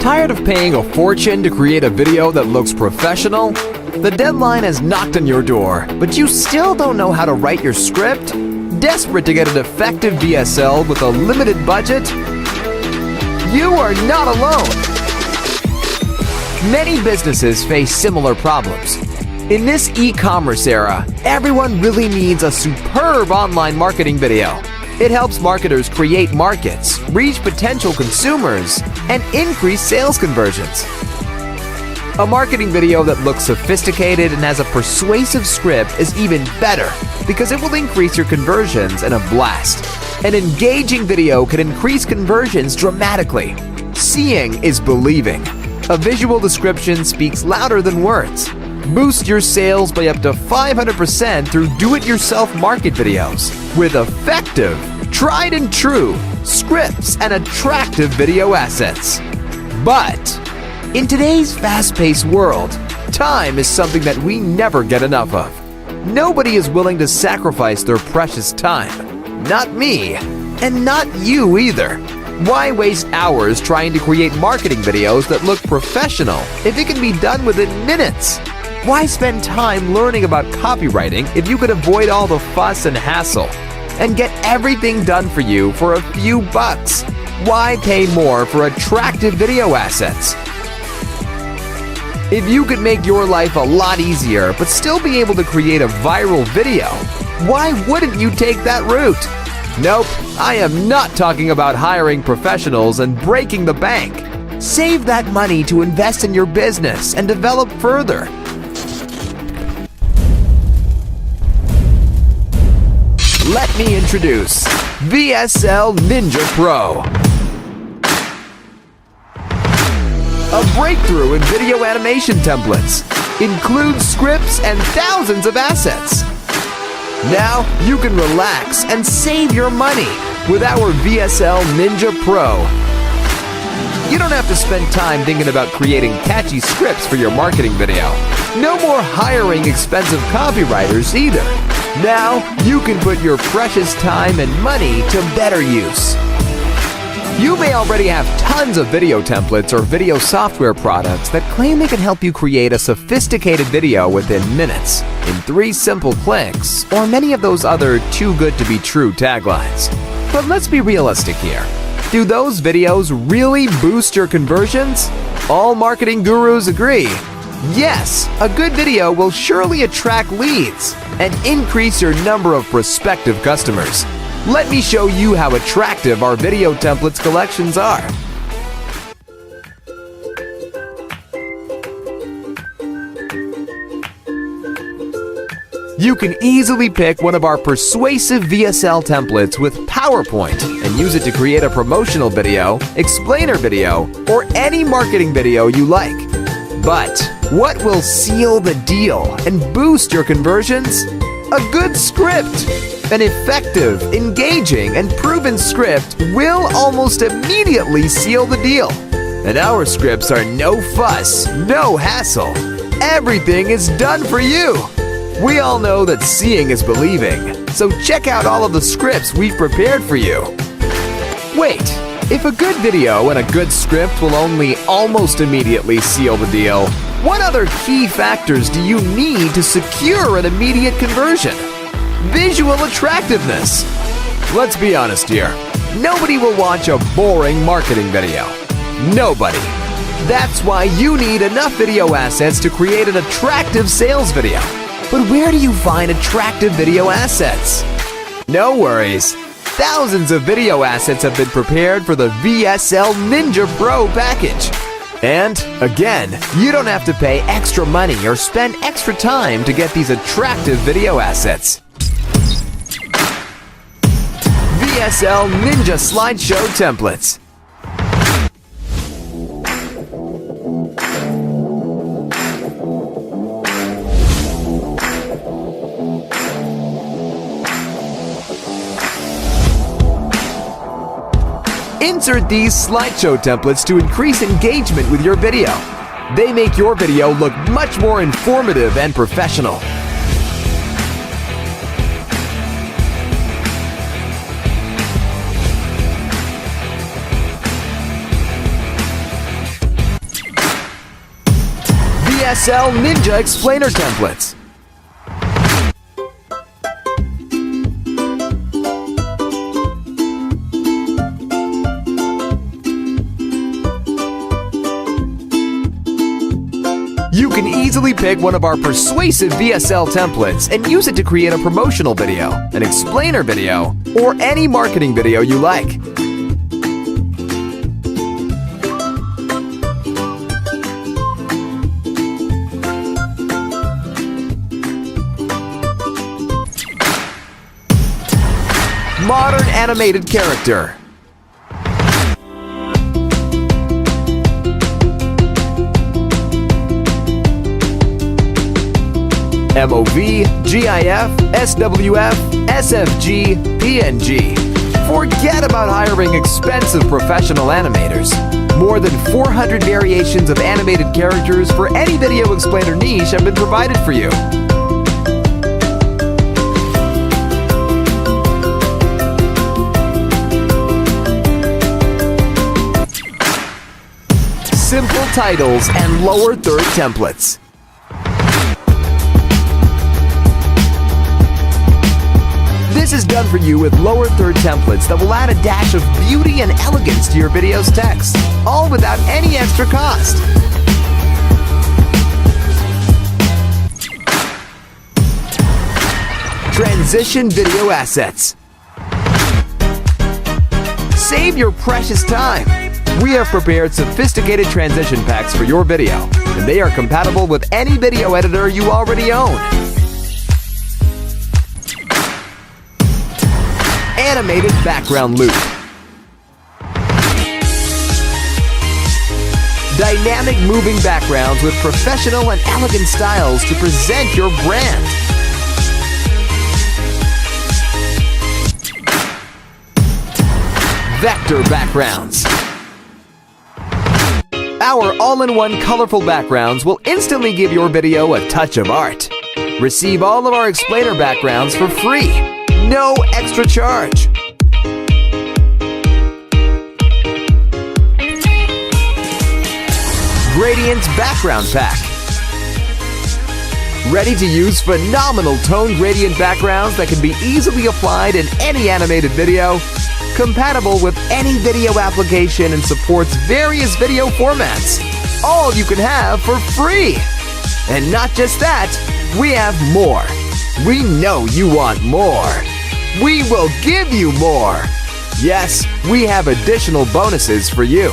Tired of paying a fortune to create a video that looks professional? The deadline has knocked on your door, but you still don't know how to write your script? Desperate to get an effective VSL with a limited budget? You are not alone! Many businesses face similar problems. In this e-commerce era, everyone really needs a superb online marketing video. It helps marketers create markets, reach potential consumers, and increase sales conversions. A marketing video that looks sophisticated and has a persuasive script is even better because it will increase your conversions in a blast. An engaging video can increase conversions dramatically. Seeing is believing. A visual description speaks louder than words. Boost your sales by up to 500% through do-it-yourself market videos with effective, tried and true scripts and attractive video assets. But in today's fast-paced world, time is something that we never get enough of. Nobody is willing to sacrifice their precious time. Not me, and not you either. Why waste hours trying to create marketing videos that look professional if it can be done within minutes? Why spend time learning about copywriting if you could avoid all the fuss and hassle and get everything done for you for a few bucks? Why pay more for attractive video assets? If you could make your life a lot easier but still be able to create a viral video, why wouldn't you take that route? Nope, I am not talking about hiring professionals and breaking the bank. Save that money to invest in your business and develop further. Let me introduce VSL Ninja PRO. A breakthrough in video animation templates. Includes scripts and thousands of assets. Now you can relax and save your money with our VSL Ninja PRO. You don't have to spend time thinking about creating catchy scripts for your marketing video. No more hiring expensive copywriters either. Now you can put your precious time and money to better use. You may already have tons of video templates or video software products that claim they can help you create a sophisticated video within minutes, in 3 simple clicks, or many of those other too good to be true taglines. But let's be realistic here. Do those videos really boost your conversions? All marketing gurus agree. Yes, a good video will surely attract leads and increase your number of prospective customers. Let me show you how attractive our video templates collections are. You can easily pick one of our persuasive VSL templates with PowerPoint and use it to create a promotional video, explainer video, or any marketing video you like. But what will seal the deal and boost your conversions? A good script. An effective, engaging, and proven script will almost immediately seal the deal. And our scripts are no fuss, no hassle. Everything is done for you. We all know that seeing is believing, so check out all of the scripts we've prepared for you. Wait, if a good video and a good script will only almost immediately seal the deal, what other key factors do you need to secure an immediate conversion? Visual attractiveness. Let's be honest here. Nobody will watch a boring marketing video. Nobody. That's why you need enough video assets to create an attractive sales video. But where do you find attractive video assets? No worries. Thousands of video assets have been prepared for the VSL Ninja PRO package. And, again, you don't have to pay extra money or spend extra time to get these attractive video assets. VSL Ninja Slideshow Templates. Insert these slideshow templates to increase engagement with your video. They make your video look much more informative and professional. VSL Ninja Explainer Templates. You can easily pick one of our persuasive VSL templates and use it to create a promotional video, an explainer video, or any marketing video you like. Modern animated character. MOV, GIF, SWF, SFG, PNG. Forget about hiring expensive professional animators. More than 400 variations of animated characters for any video explainer niche have been provided for you. Simple titles and lower third templates. This is done for you with lower third templates that will add a dash of beauty and elegance to your video's text, all without any extra cost. Transition video assets. Save your precious time. We have prepared sophisticated transition packs for your video, and they are compatible with any video editor you already own. Animated background loop. Dynamic moving backgrounds with professional and elegant styles to present your brand. Vector backgrounds. Our all-in-one colorful backgrounds will instantly give your video a touch of art. Receive all of our explainer backgrounds for free. No extra charge. Gradients Background Pack. Ready to use phenomenal tone gradient backgrounds that can be easily applied in any animated video. Compatible with any video application and supports various video formats. All you can have for free. And not just that, we have more. We know you want more. We will give you more. Yes, we have additional bonuses for you.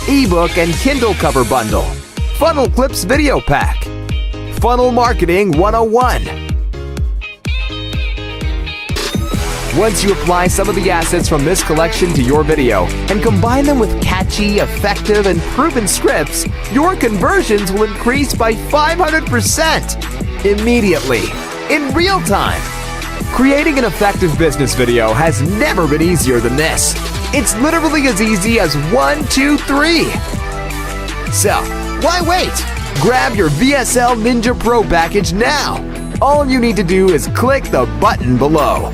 Ebook and Kindle cover bundle. Funnel Clips video pack. Funnel Marketing 101. Once you apply some of the assets from this collection to your video and combine them with catchy, effective, and proven scripts, your conversions will increase by 500% immediately, in real time. Creating an effective business video has never been easier than this. It's literally as easy as 1, 2, 3. So, why wait? Grab your VSL Ninja Pro package now. All you need to do is click the button below.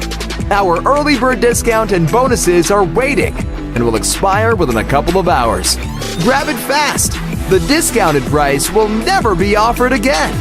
Our early bird discount and bonuses are waiting and will expire within a couple of hours. Grab it fast. The discounted price will never be offered again.